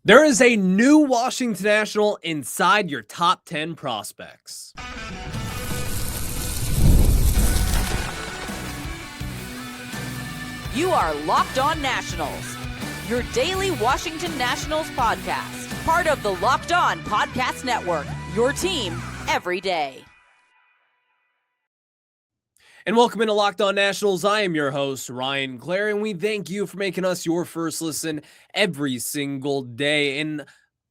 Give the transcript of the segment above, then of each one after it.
There is a new Washington National inside your top 10 prospects. You are Locked On Nationals, your daily Washington Nationals podcast, part of the Locked On Podcast Network, your team every day. And welcome into Locked On Nationals. I am your host, Ryan Clary, and we thank you for making us your first listen every single day. And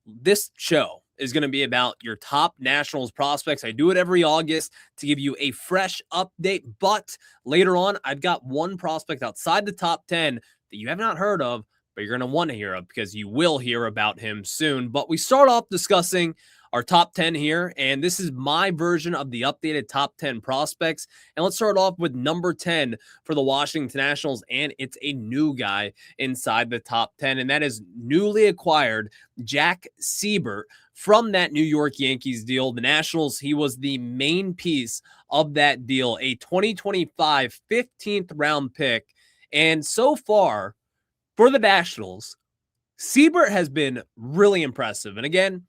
this show is going to be about your top Nationals prospects. I do it every August to give you a fresh update, but later on, I've got one prospect outside the top 10 that you have not heard of, but you're going to want to hear of because you will hear about him soon. But we start off discussing our top 10 here, and this is my version of the updated top 10 prospects. And let's start off with number 10 for the Washington Nationals, and it's a new guy inside the top 10, and that is newly acquired Jack Cebert from that New York Yankees deal. The Nationals, he was the main piece of that deal, a 2025 15th round pick. And so far for the Nationals, Cebert has been really impressive. And again,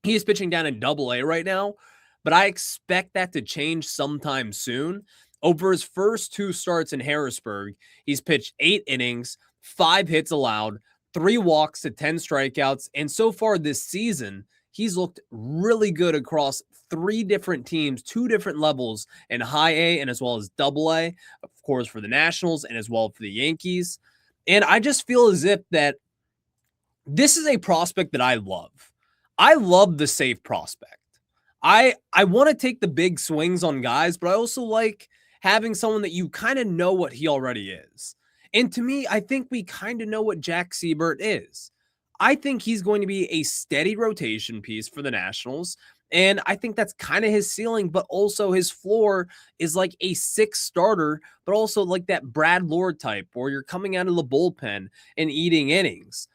he is pitching down in Double-A right now, but I expect that to change sometime soon. Over his first two starts in Harrisburg, he's pitched 8 innings, 5 hits allowed, 3 walks to 10 strikeouts, and so far this season, he's looked really good across 3 different teams, 2 different levels in High A and as well as Double-A, of course for the Nationals and as well for the Yankees. And I just feel as if that this is a prospect that I love. I love the safe prospect. I want to take the big swings on guys, but I also like having someone that you kind of know what he already is. And to me, I think we kind of know what Jack Cebert is. I think he's going to be a steady rotation piece for the Nationals, and I think that's kind of his ceiling, but also his floor is like a 6 starter, but also like that Brad Lord type where you're coming out of the bullpen and eating innings.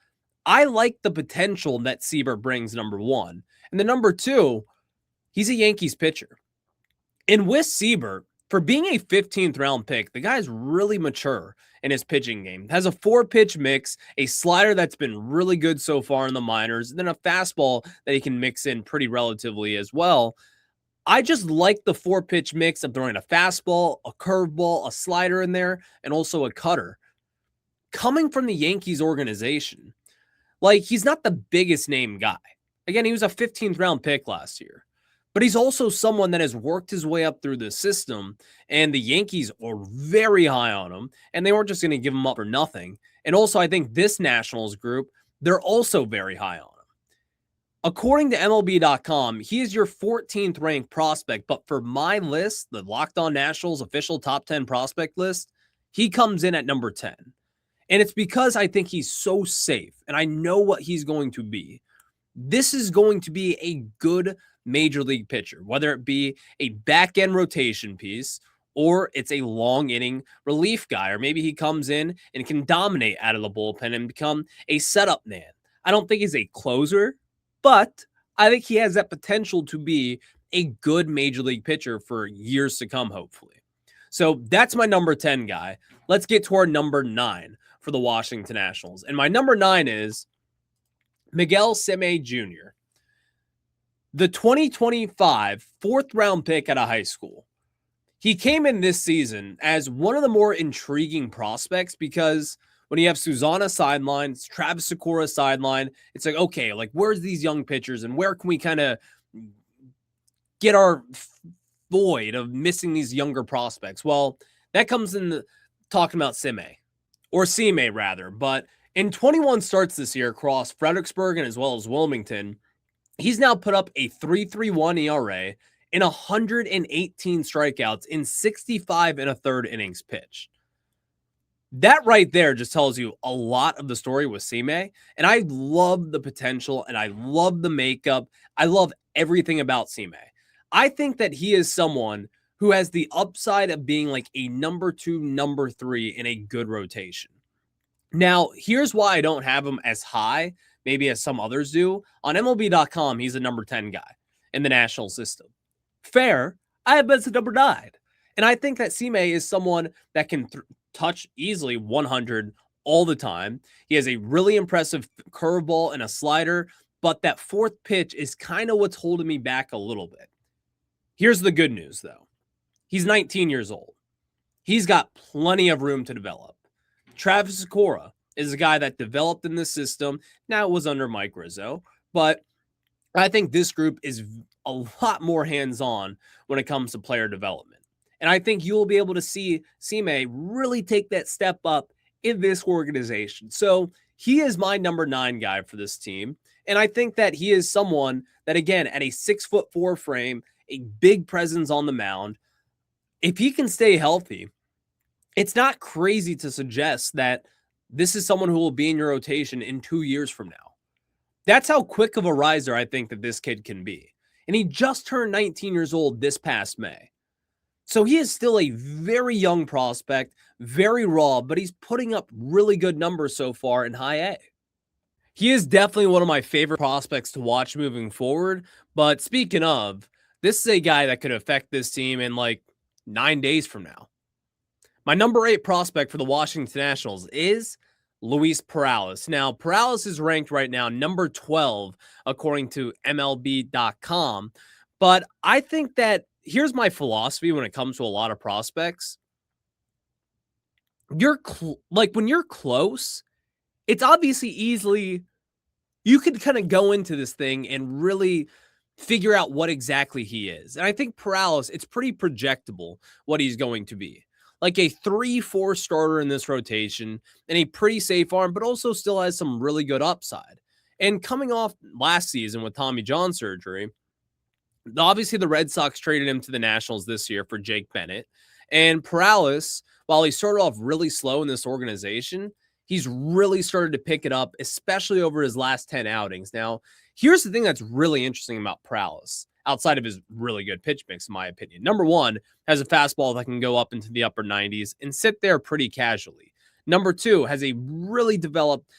I like the potential that Cebert brings, number one. And then number two, he's a Yankees pitcher. And with Cebert, for being a 15th round pick, the guy's really mature in his pitching game. Has a 4-pitch mix, a slider that's been really good so far in the minors, and then a fastball that he can mix in pretty relatively as well. I just like the 4-pitch mix of throwing a fastball, a curveball, a slider in there, and also a cutter. Coming from the Yankees organization, like, he's not the biggest name guy. Again, he was a 15th round pick last year. But he's also someone that has worked his way up through the system, and the Yankees are very high on him, and they weren't just going to give him up for nothing. And also, I think this Nationals group, they're also very high on him. According to MLB.com, he is your 14th ranked prospect, but for my list, the Locked On Nationals official top 10 prospect list, he comes in at number 10. And it's because I think he's so safe, and I know what he's going to be. This is going to be a good major league pitcher, whether it be a back-end rotation piece or it's a long inning relief guy, or maybe he comes in and can dominate out of the bullpen and become a setup man. I don't think he's a closer, but I think he has that potential to be a good major league pitcher for years to come, hopefully. So that's my number 10 guy. Let's get to our number 9 for the Washington Nationals. And my number 9 is Miguel Seme Jr., the 2025 4th round pick out of high school. He came in this season as one of the more intriguing prospects because when you have Susana sideline, Travis Sykora sideline, it's like, okay, like where's these young pitchers and where can we kind of get our void of missing these younger prospects? Well, that comes in talking about Seme rather, but in 21 starts this year across Fredericksburg and as well as Wilmington, he's now put up a 3.31 ERA in 118 strikeouts in 65 and a third innings pitched. That right there just tells you a lot of the story with Seme, and I love the potential and I love the makeup. I love everything about Seme. I think that he is someone who has the upside of being like a number 2, number 3 in a good rotation. Now, here's why I don't have him as high, maybe as some others do. On MLB.com, he's a number 10 guy in the national system. Fair. I have been to number 9. And I think that Seme is someone that can touch easily 100 all the time. He has a really impressive curveball and a slider, but that fourth pitch is kind of what's holding me back a little bit. Here's the good news, though. He's 19 years old. He's got plenty of room to develop. Travis Sykora is a guy that developed in this system. Now, it was under Mike Rizzo, but I think this group is a lot more hands-on when it comes to player development. And I think you'll be able to see Sime really take that step up in this organization. So he is my number 9 guy for this team. And I think that he is someone that, again, at a 6'4" frame, a big presence on the mound, if he can stay healthy, it's not crazy to suggest that this is someone who will be in your rotation in 2 years from now. That's how quick of a riser I think that this kid can be. And he just turned 19 years old this past May. So he is still a very young prospect, very raw, but he's putting up really good numbers so far in high A. He is definitely one of my favorite prospects to watch moving forward. But speaking of, this is a guy that could affect this team in like 9 days from now. My number 8 prospect for the Washington Nationals is Luis Perales. Now, Perales is ranked right now number 12, according to MLB.com. But I think that here's my philosophy when it comes to a lot of prospects. When you're close, it's obviously you could kind of go into this thing and really figure out what exactly he is. And I think Perales, it's pretty projectable what he's going to be. Like a 3-4 starter in this rotation and a pretty safe arm, but also still has some really good upside. And coming off last season with Tommy John surgery, obviously the Red Sox traded him to the Nationals this year for Jake Bennett. And Perales, while he started off really slow in this organization, he's really started to pick it up, especially over his last 10 outings. Now, here's the thing that's really interesting about Perales, outside of his really good pitch mix, in my opinion. Number 1, has a fastball that can go up into the upper 90s and sit there pretty casually. Number 2, has a really developed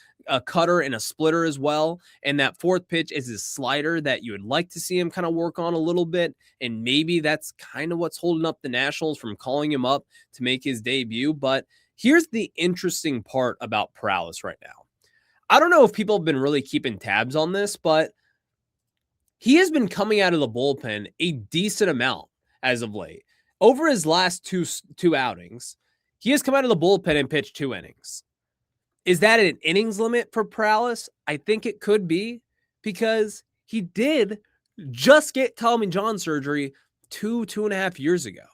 cutter and a splitter as well. And that fourth pitch is his slider that you would like to see him kind of work on a little bit. And maybe that's kind of what's holding up the Nationals from calling him up to make his debut. But here's the interesting part about Perales right now. I don't know if people have been really keeping tabs on this, but he has been coming out of the bullpen a decent amount as of late. Over his last two outings, he has come out of the bullpen and pitched 2 innings. Is that an innings limit for Perales? I think it could be, because he did just get Tommy John surgery 2.5 years ago.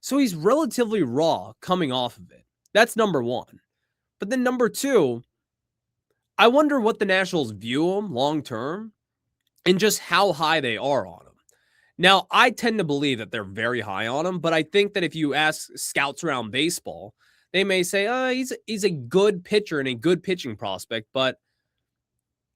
So he's relatively raw coming off of it. That's number 1. But then number 2, I wonder what the Nationals view him long term and just how high they are on him. Now, I tend to believe that they're very high on him, but I think that if you ask scouts around baseball, they may say, he's a good pitcher and a good pitching prospect, but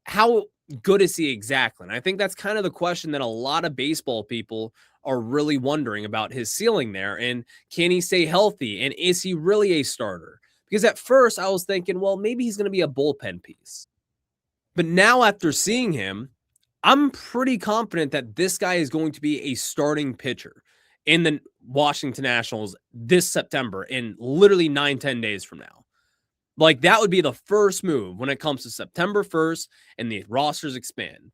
how good is he exactly? And I think that's kind of the question that a lot of baseball people are really wondering about his ceiling there. And can he stay healthy? And is he really a starter? Because at first I was thinking, well, maybe he's going to be a bullpen piece. But now after seeing him, I'm pretty confident that this guy is going to be a starting pitcher in the Washington Nationals this September, in literally 9-10 days from now. Like, that would be the first move when it comes to September 1st and the rosters expand.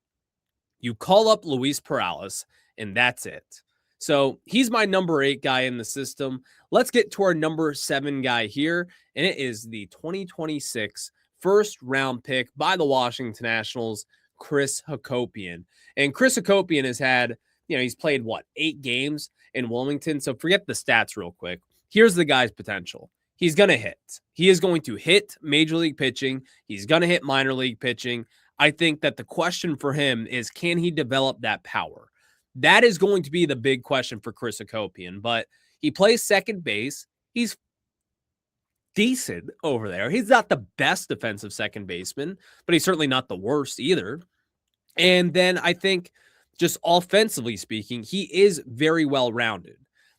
You call up Luis Perales, and that's it. So he's my number 8 guy in the system. Let's get to our number 7 guy here, and it is the 2026 first-round pick by the Washington Nationals, Chris Hacopian. And Chris Hacopian has had, he's played, 8 games in Wilmington. So forget the stats real quick. Here's the guy's potential. He's going to hit. He is going to hit major league pitching. He's going to hit minor league pitching. I think that the question for him is, can he develop that power? That is going to be the big question for Chris Hacopian. But he plays second base. He's decent over there. He's not the best defensive second baseman, but he's certainly not the worst either. And then I think, just offensively speaking, he is very well-rounded.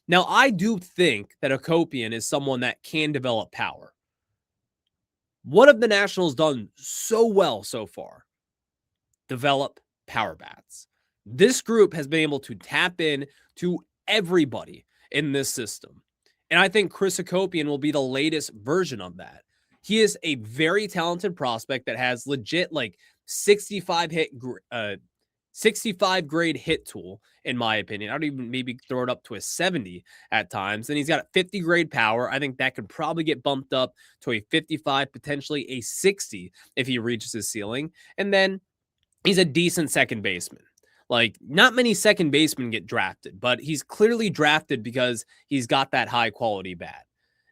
Now, I do think that Hacopian is someone that can develop power. What have the Nationals done so well so far? Develop power bats. This group has been able to tap in to everybody in this system. And I think Chris Hacopian will be the latest version of that. He is a very talented prospect that has legit like 65 65 grade hit tool, in my opinion. I'd even maybe throw it up to a 70 at times. And he's got a 50 grade power. I think that could probably get bumped up to a 55, potentially a 60 if he reaches his ceiling. And then he's a decent second baseman. Like, not many second basemen get drafted, but he's clearly drafted because he's got that high quality bat.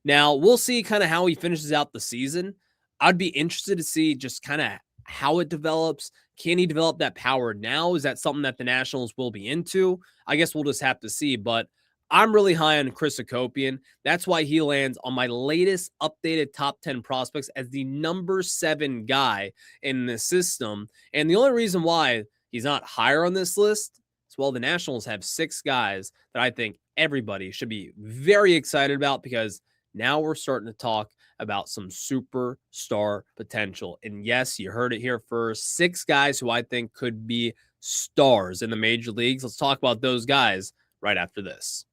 Now, we'll see kind of how he finishes out the season. I'd be interested to see just kind of how it develops. Can he develop that power now? Is that something that the Nationals will be into? I guess we'll just have to see, but I'm really high on Chris Hacopian. That's why he lands on my latest updated top 10 prospects as the number 7 guy in the system. And the only reason why he's not higher on this list is, well, the Nationals have 6 guys that I think everybody should be very excited about, because now we're starting to talk about some superstar potential. And yes, you heard it here first. 6 guys who I think could be stars in the major leagues. Let's talk about those guys right after this.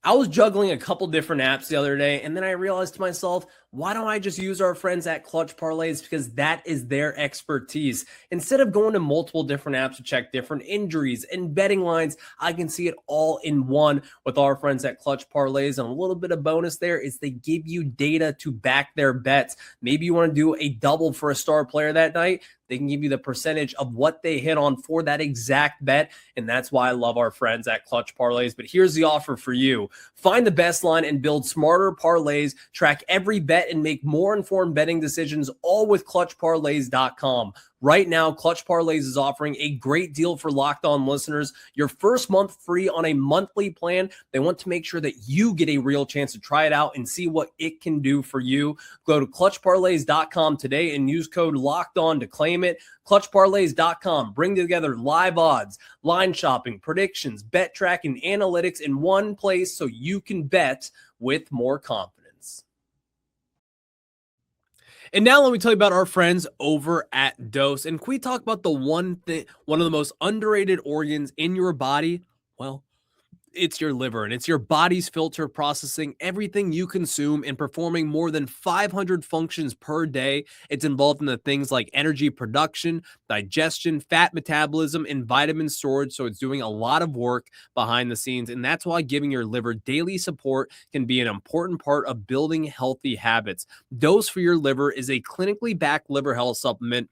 I was juggling a couple different apps the other day, and then I realized to myself, why don't I just use our friends at Clutch Parlays? Because that is their expertise. Instead of going to multiple different apps to check different injuries and betting lines, I can see it all in one with our friends at Clutch Parlays. And a little bit of bonus there is they give you data to back their bets. Maybe you want to do a double for a star player that night. They can give you the percentage of what they hit on for that exact bet. And that's why I love our friends at Clutch Parlays. But here's the offer for you. Find the best line and build smarter parlays. Track every bet and make more informed betting decisions, all with ClutchParlays.com. Right now, Clutch Parlays is offering a great deal for Locked On listeners. Your first month free on a monthly plan. They want to make sure that you get a real chance to try it out and see what it can do for you. Go to ClutchParlays.com today and use code Locked On to claim it. ClutchParlays.com. Bring together live odds, line shopping, predictions, bet tracking, analytics in one place so you can bet with more confidence. And now let me tell you about our friends over at Dose. And can we talk about the one of the most underrated organs in your body? Well, it's your liver, and it's your body's filter processing everything you consume and performing more than 500 functions per day. It's involved in the things like energy production, digestion, fat metabolism, and vitamin storage. So it's doing a lot of work behind the scenes. And that's why giving your liver daily support can be an important part of building healthy habits. Dose for Your Liver is a clinically backed liver health supplement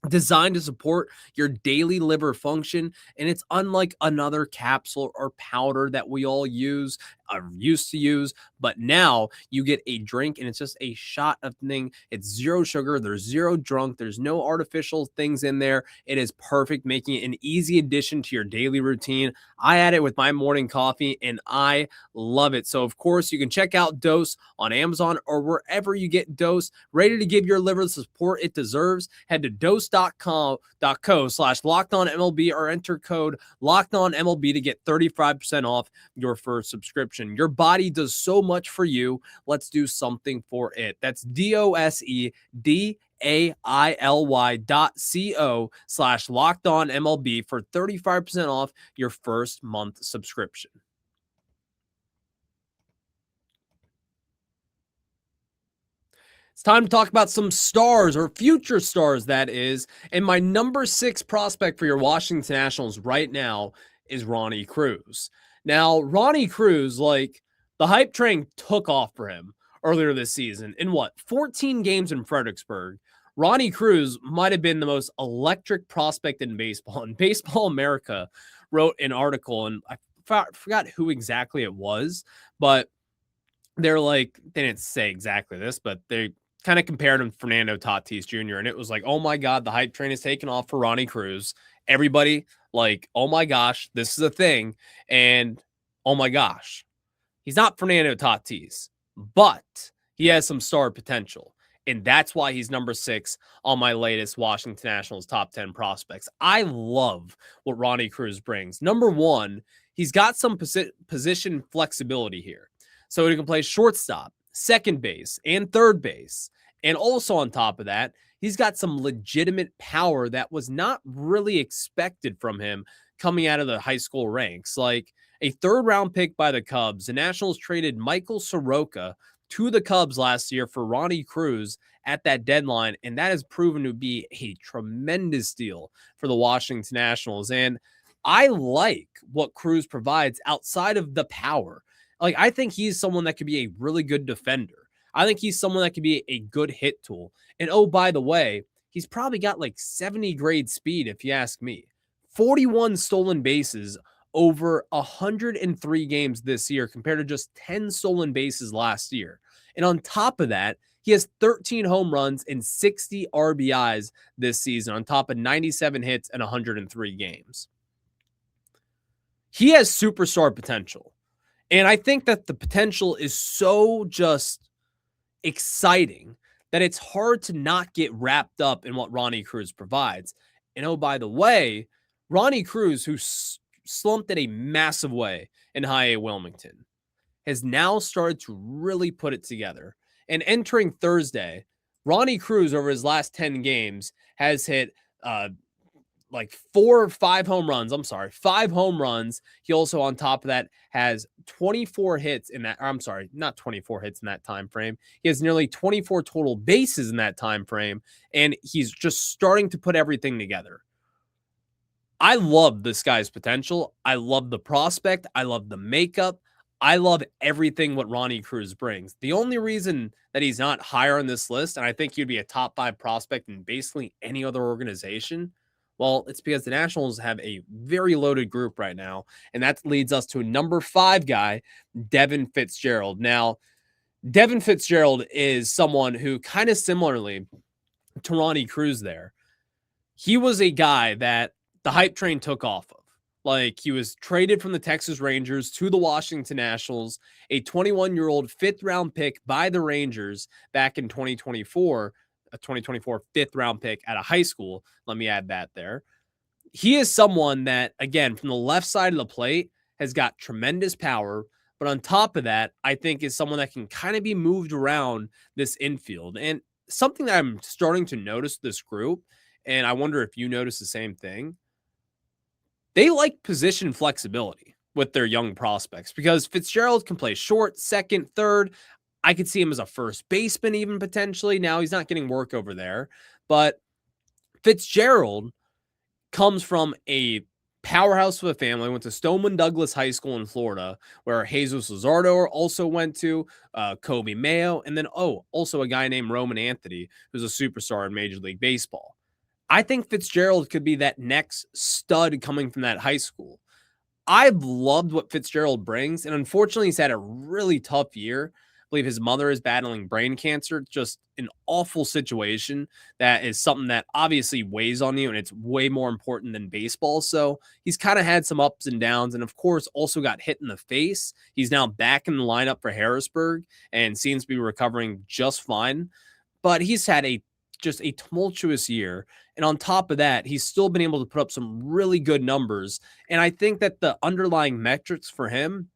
designed to support your daily liver function, and it's unlike another capsule or powder that we all use, are used to use, but now you get a drink and it's just a shot of thing. It's zero sugar, there's zero drunk, there's no artificial things in there. It is perfect, making it an easy addition to your daily routine. I add it with my morning coffee and I love it. So of course you can check out Dose on Amazon or wherever you get Dose. Ready to give your liver the support it deserves? Head to dose.co/LockedOnMLB or enter code LockedOnMLB to get 35% off your first subscription. Your body does so much for you. Let's do something for it. That's DOSEDAILY.co/LockedOnMLB for 35% off your first month subscription. It's time to talk about some stars, or future stars, that is. And my number 6 prospect for your Washington Nationals right now is Ronny Cruz. Now, Ronny Cruz, like, the hype train took off for him earlier this season. In 14 games in Fredericksburg, Ronny Cruz might have been the most electric prospect in baseball. And Baseball America wrote an article, and I forgot who exactly it was, but they're like, they didn't say exactly this, but they kind of compared him to Fernando Tatis Jr. And it was like, oh my God, the hype train is taken off for Ronny Cruz. Everybody like, oh my gosh, this is a thing. And oh my gosh, he's not Fernando Tatis, but he has some star potential. And that's why he's number 6 on my latest Washington Nationals top 10 prospects. I love what Ronny Cruz brings. Number 1, he's got some position flexibility here. So he can play shortstop, second base, and third base. And also on top of that, he's got some legitimate power that was not really expected from him coming out of the high school ranks. Like, A third-round pick by the Cubs. The Nationals traded Michael Soroka to the Cubs last year for Ronny Cruz at that deadline, and that has proven to be a tremendous deal for the Washington Nationals. And I like what Cruz provides outside of the power. Like, I think he's someone that could be a really good defender. I think he's someone that could be a good hit tool. And oh, by the way, he's probably got like 70 grade speed, if you ask me. 41 stolen bases over 103 games this year compared to just 10 stolen bases last year. And on top of that, he has 13 home runs and 60 RBIs this season on top of 97 hits and 103 games. He has superstar potential. And I think that the potential is so just exciting that it's hard to not get wrapped up in what Ronny Cruz provides. And oh, by the way, Ronny Cruz, who slumped in a massive way in High A Wilmington, has now started to really put it together. And entering Thursday, Ronny Cruz over his last 10 games has hit like 4 or 5 home runs. I'm sorry, 5 home runs. He also, on top of that, has 24 hits in that. I'm sorry, not 24 hits in that time frame. He has nearly 24 total bases in that time frame, and he's just starting to put everything together. I love this guy's potential. I love the prospect. I love the makeup. I love everything what Ronny Cruz brings. The only reason that he's not higher on this list, and I think he'd be a top 5 prospect in basically any other organization, well, it's because the Nationals have a very loaded group right now, and that leads us to a number 5 guy, Devin Fitz-Gerald. Now, Devin Fitz-Gerald is someone who kind of similarly to Ronny Cruz there. He was a guy that the hype train took off of. Like, he was traded from the Texas Rangers to the Washington Nationals, a 21-year-old 5th-round pick by the Rangers back in 2024, a 2024 5th-round pick at a high school. Let me add that there. He is someone that, again, from the left side of the plate, has got tremendous power, but on top of that, I think is someone that can kind of be moved around this infield. And something that I'm starting to notice this group, and I wonder if you notice the same thing, they like position flexibility with their young prospects because Fitzgerald can play short, second, third. I could see him as a first baseman even potentially. Now he's not getting work over there, but Fitzgerald comes from a powerhouse of a family, went to Stoneman Douglas High School in Florida, where Jesus Luzardo also went to, Kobe Mayo, and then, also a guy named Roman Anthony, who's a superstar in Major League Baseball. I think Fitzgerald could be that next stud coming from that high school. I've loved what Fitzgerald brings, and unfortunately, he's had a really tough year. I believe his mother is battling brain cancer. Just an awful situation that is something that obviously weighs on you, and it's way more important than baseball. So he's kind of had some ups and downs, and of course, also got hit in the face. He's now back in the lineup for Harrisburg and seems to be recovering just fine. But he's had just a tumultuous year. And on top of that, he's still been able to put up some really good numbers. And I think that the underlying metrics for him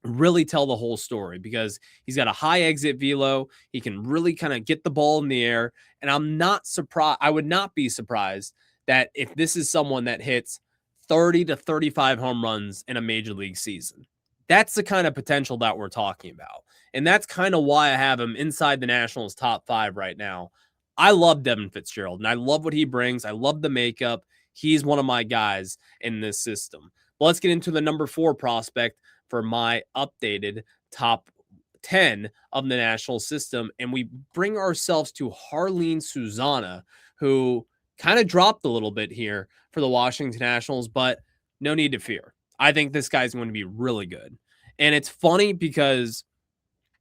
really tell the whole story because he's got a high exit velo. He can really kind of get the ball in the air. And I'm not surprised. I would not be surprised that if this is someone that hits 30 to 35 home runs in a major league season. That's the kind of potential that we're talking about. And that's kind of why I have him inside the Nationals top 5 right now. I love Devin Fitz-Gerald, and I love what he brings. I love the makeup. He's one of my guys in this system. But let's get into the number 4 prospect for my updated top 10 of the national system, and we bring ourselves to Jarlin Susana, who kind of dropped a little bit here for the Washington Nationals, but no need to fear. I think this guy's going to be really good. And it's funny because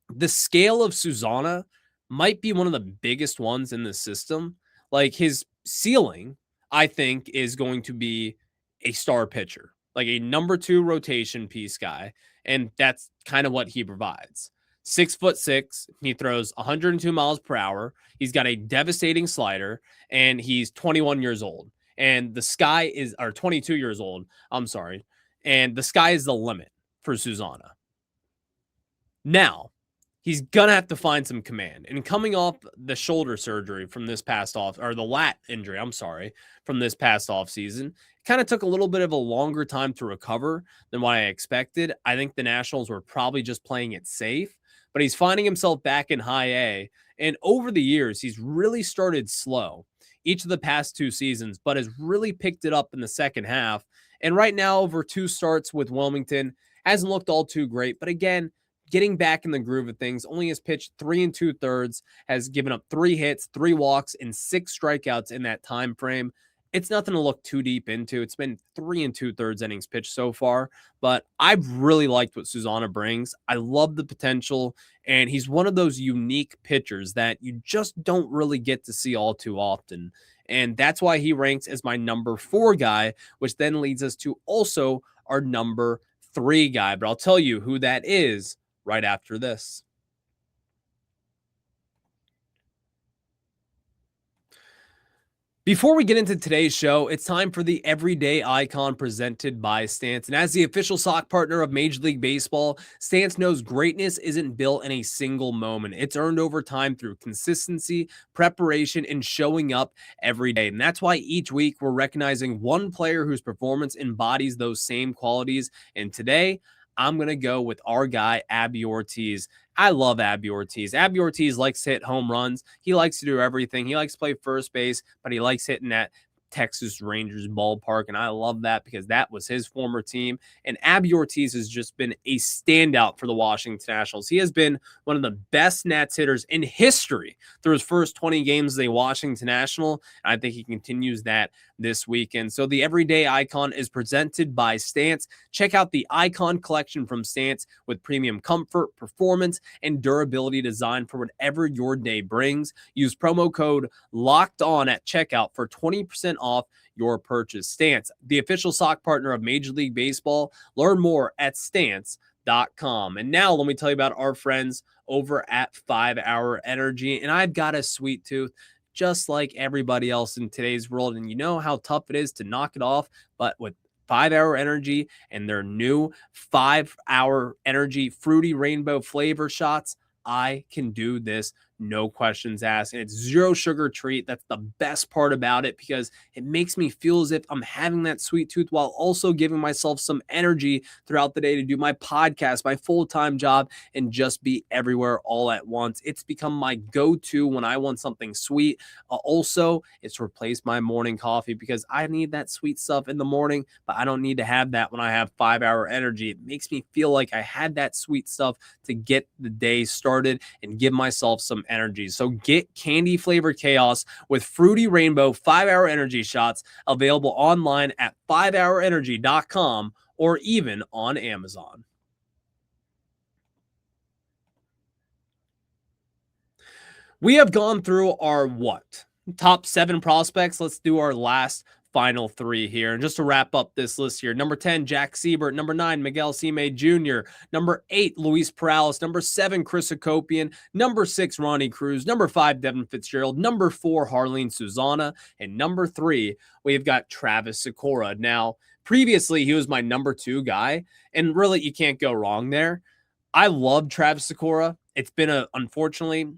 the scale of Susana might be one of the biggest ones in the system. Like, his ceiling, I think, is going to be a star pitcher, like a number 2 rotation piece guy. And that's kind of what he provides. 6'6", he throws 102 miles per hour. He's got a devastating slider, and he's 21 years old. And the sky is, or 22 years old. I'm sorry. And the sky is the limit for Susana. Now, he's gonna have to find some command. And coming off the shoulder surgery from this past off, or the lat injury, I'm sorry, from this past off season, kind of took a little bit of a longer time to recover than what I expected. I think the Nationals were probably just playing it safe, but he's finding himself back in high A. And over the years, he's really started slow each of the past 2 seasons, but has really picked it up in the second half. And right now, over 2 starts with Wilmington, hasn't looked all too great. But again, getting back in the groove of things, only has pitched 3 2/3, has given up 3 hits, 3 walks, and 6 strikeouts in that time frame. It's nothing to look too deep into. It's been 3 2/3 innings pitched so far, but I've really liked what Susana brings. I love the potential, and he's one of those unique pitchers that you just don't really get to see all too often. And that's why he ranks as my number 4 guy, which then leads us to also our number 3 guy. But I'll tell you who that is right after this. Before we get into today's show, it's time for the Everyday Icon presented by Stance. And as the official sock partner of Major League Baseball, Stance knows greatness isn't built in a single moment. It's earned over time through consistency, preparation, and showing up every day. And that's why each week we're recognizing one player whose performance embodies those same qualities. And today, I'm going to go with our guy, Abby Ortiz. I love Abby Ortiz. Abby Ortiz likes to hit home runs. He likes to do everything. He likes to play first base, but he likes hitting that Texas Rangers ballpark, and I love that because that was his former team. And Abby Ortiz has just been a standout for the Washington Nationals. He has been one of the best Nats hitters in history through his first 20 games as a Washington National. And I think he continues that this weekend. So the Everyday Icon is presented by Stance. Check out the Icon collection from Stance with premium comfort, performance, and durability design for whatever your day brings. Use promo code LOCKEDON at checkout for 20% off your purchase. Stance, the official sock partner of Major League Baseball. Learn more at stance.com. And now let me tell you about our friends over at 5 Hour Energy. And I've got a sweet tooth just like everybody else in today's world. And you know how tough it is to knock it off, but with 5 Hour Energy and their new 5 Hour Energy fruity rainbow flavor shots, I can do this. No questions asked. And it's 0 sugar treat. That's the best part about it because it makes me feel as if I'm having that sweet tooth while also giving myself some energy throughout the day to do my podcast, my full-time job, and just be everywhere all at once. It's become my go-to when I want something sweet. Also, it's replaced my morning coffee because I need that sweet stuff in the morning, but I don't need to have that when I have 5 Hour Energy. It makes me feel like I had that sweet stuff to get the day started and give myself some energy. So get candy flavored chaos with fruity rainbow 5 Hour Energy shots available online at 5hourenergy.com or even on Amazon. We have gone through our top 7 prospects. Let's do our last final 3 here. And just to wrap up this list here, number 10, Jack Cebert. Number 9, Miguel Sime Jr. Number 8, Luis Perales. Number 7, Chris Hacopian. Number 6, Ronny Cruz. Number 5, Devin Fitz-Gerald. Number 4, Jarlin Susana. And number 3, we've got Travis Sykora. Now, previously, he was my number 2 guy, and really, you can't go wrong there. I love Travis Sykora. It's been unfortunately,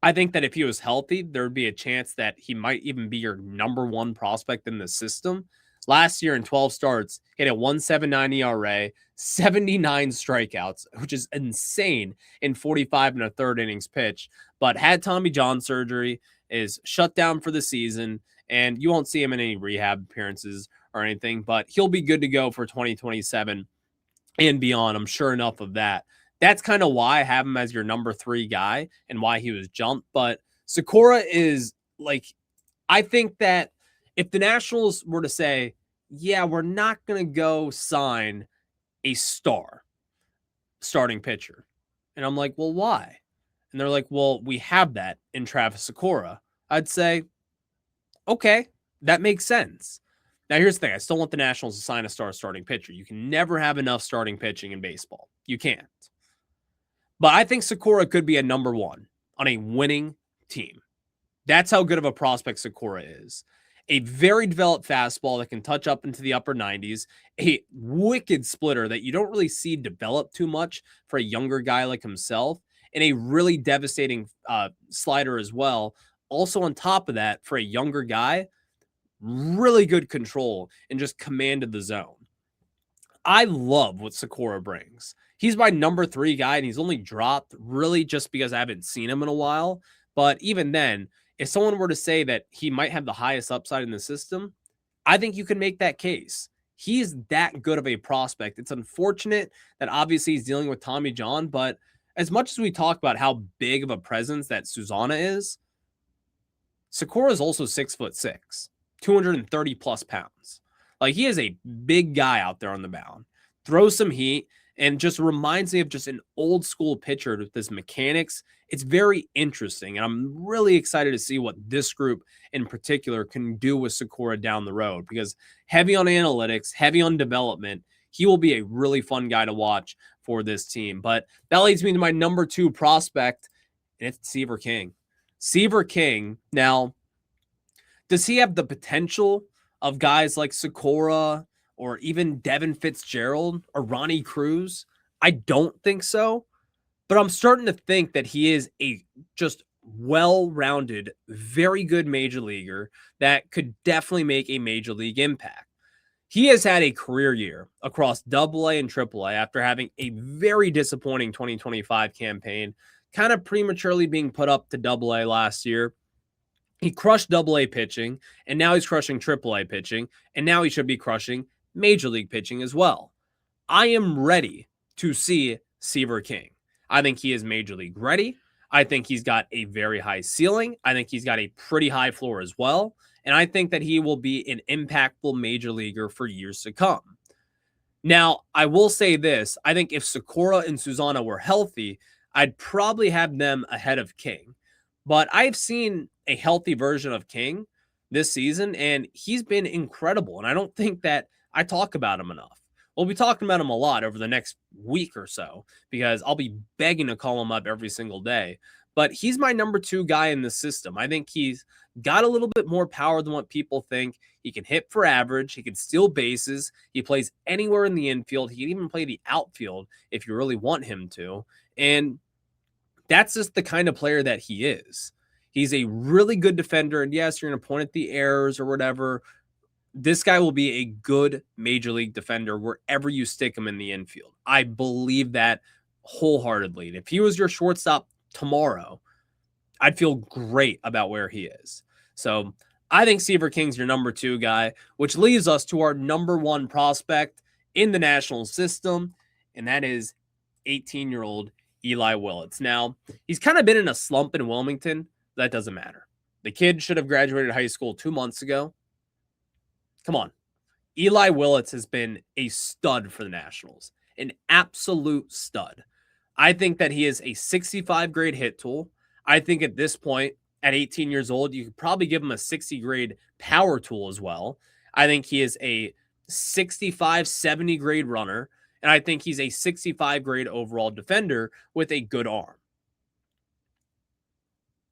I think that if he was healthy, there would be a chance that he might even be your number 1 prospect in the system. Last year in 12 starts, he had a 1.79 ERA, 79 strikeouts, which is insane in 45 1/3 innings pitched, but had Tommy John surgery, is shut down for the season, and you won't see him in any rehab appearances or anything, but he'll be good to go for 2027 and beyond. I'm sure enough of that. That's kind of why I have him as your number 3 guy and why he was jumped. But Sykora is I think that if the Nationals were to say, yeah, we're not going to go sign a starting pitcher. And I'm like, well, why? And they're like, well, we have that in Travis Sykora. I'd say, okay, that makes sense. Now, here's the thing. I still want the Nationals to sign a starting pitcher. You can never have enough starting pitching in baseball. You can't. But I think Sykora could be a number 1 on a winning team. That's how good of a prospect Sykora is. A very developed fastball that can touch up into the upper 90s. A wicked splitter that you don't really see develop too much for a younger guy like himself. and a really devastating slider as well. Also on top of that, for a younger guy, really good control and just command of the zone. I love what Sykora brings. He's my number 3 guy, and he's only dropped really just because I haven't seen him in a while. But even then, if someone were to say that he might have the highest upside in the system, I think you can make that case. He's that good of a prospect. It's unfortunate that obviously he's dealing with Tommy John, but as much as we talk about how big of a presence that Susana is, Sykora is also 6'6", 230 plus pounds. Like, he is a big guy out there on the mound. Throws some heat and just reminds me of just an old school pitcher with his mechanics. It's very interesting, and I'm really excited to see what this group in particular can do with Sykora down the road, because heavy on analytics, heavy on development, he will be a really fun guy to watch for this team. But that leads me to my number 2 prospect, and it's Seaver King. Seaver King, now, does he have the potential of guys like Sykora or even Devin Fitz-Gerald or Ronny Cruz? I don't think so, but I'm starting to think that he is a just well-rounded, very good major leaguer that could definitely make a major league impact. He has had a career year across AA and AAA after having a very disappointing 2025 campaign, kind of prematurely being put up to AA last year. He crushed AA pitching, and now he's crushing AAA pitching, and now he should be crushing Major League pitching as well. I am ready to see Seaver King. I think he is Major League ready. I think he's got a very high ceiling. I think he's got a pretty high floor as well. And I think that he will be an impactful major leaguer for years to come. Now, I will say this. I think if Sykora and Susana were healthy, I'd probably have them ahead of King. But I've seen a healthy version of King this season, and he's been incredible. And I don't think that I talk about him enough. We'll be talking about him a lot over the next week or so, because I'll be begging to call him up every single day. But he's my number 2 guy in the system. I think he's got a little bit more power than what people think. He can hit for average. He can steal bases. He plays anywhere in the infield. He can even play the outfield if you really want him to. And that's just the kind of player that he is. He's a really good defender. And yes, you're going to point at the errors or whatever. This guy will be a good major league defender wherever you stick him in the infield. I believe that wholeheartedly. And if he was your shortstop tomorrow, I'd feel great about where he is. So I think Seaver King's your number 2 guy, which leaves us to our number 1 prospect in the national system, and that is 18-year-old Eli Willits. Now, he's kind of been in a slump in Wilmington. That doesn't matter. The kid should have graduated high school 2 months ago. Come on. Eli Willits has been a stud for the Nationals, an absolute stud. I think that he is a 65 grade hit tool. I think at this point, at 18 years old, you could probably give him a 60 grade power tool as well. I think he is a 65, 70 grade runner, and I think he's a 65 grade overall defender with a good arm.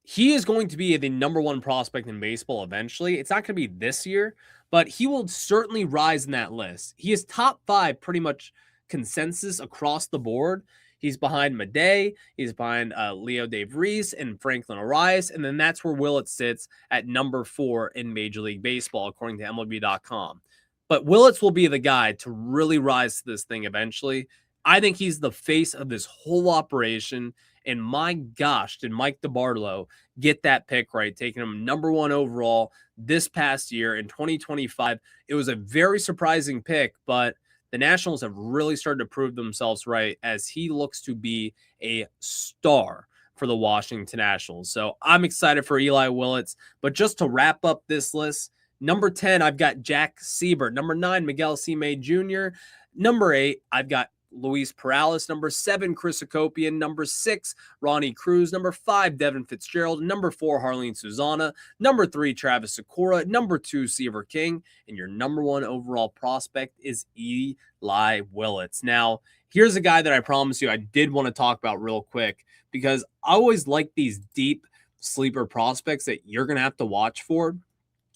He is going to be the number 1 prospect in baseball eventually. It's not going to be this year, but he will certainly rise in that list. He is top 5 pretty much consensus across the board. He's behind Madej. He's behind Leo Dave Reese and Franklin Arias. And then that's where Willits sits at number 4 in Major League Baseball, according to MLB.com. But Willits will be the guy to really rise to this thing eventually. I think he's the face of this whole operation. And my gosh, did Mike DeBartolo get that pick right, taking him number 1 overall this past year in 2025. It was a very surprising pick, but the Nationals have really started to prove themselves right as he looks to be a star for the Washington Nationals. So I'm excited for Eli Willits. But just to wrap up this list, number 10, I've got Jack Cebert. Number 9, Miguel C. Jr. Number 8, I've got Luis Perales. Number 7, Chris Hacopian. Number 6, Ronny Cruz. Number 5, Devin Fitz-Gerald. Number 4, Jarlin Susana. Number 3, Travis Sykora. Number 2, Seaver King. And your number 1 overall prospect is Eli Willits. Now, here's a guy that I promise you I did want to talk about real quick, because I always like these deep sleeper prospects that you're going to have to watch for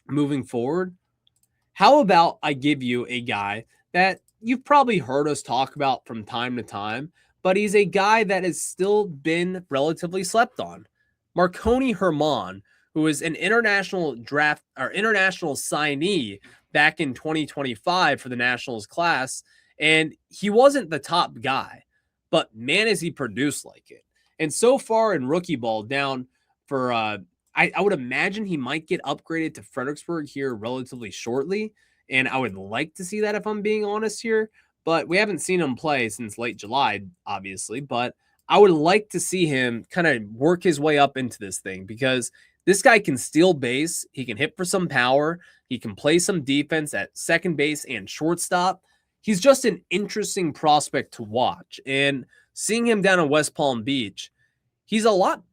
moving forward. How about I give you a guy that you've probably heard us talk about from time to time, but he's a guy that has still been relatively slept on. Marconi German, who is an international draft or international signee back in 2025 for the Nationals class, and he wasn't the top guy, but man, has he produced like it. And so far in rookie ball, down for I would imagine he might get upgraded to Fredericksburg here relatively shortly. And I would like to see that if I'm being honest here, but we haven't seen him play since late July, obviously. But I would like to see him kind of work his way up into this thing because this guy can steal base. He can hit for some power. He can play some defense at second base and shortstop. He's just an interesting prospect to watch. And seeing him down in West Palm Beach, he's a lot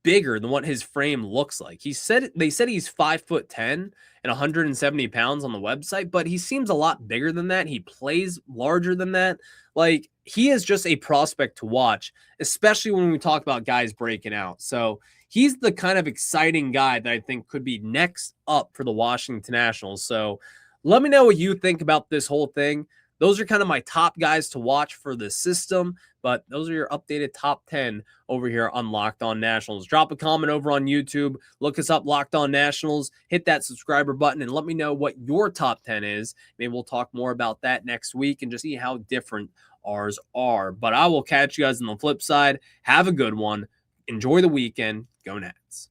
bigger than what his frame looks like. They said he's 5'10" and 170 pounds on the website, but he seems a lot bigger than that. He plays larger than that. Like, he is just a prospect to watch, especially when we talk about guys breaking out. So he's the kind of exciting guy that I think could be next up for the Washington Nationals. So let me know what you think about this whole thing. Those are kind of my top guys to watch for the system, but those are your updated top 10 over here on Locked On Nationals. Drop a comment over on YouTube. Look us up, Locked On Nationals. Hit that subscriber button and let me know what your top 10 is. Maybe we'll talk more about that next week and just see how different ours are. But I will catch you guys on the flip side. Have a good one. Enjoy the weekend. Go Nats.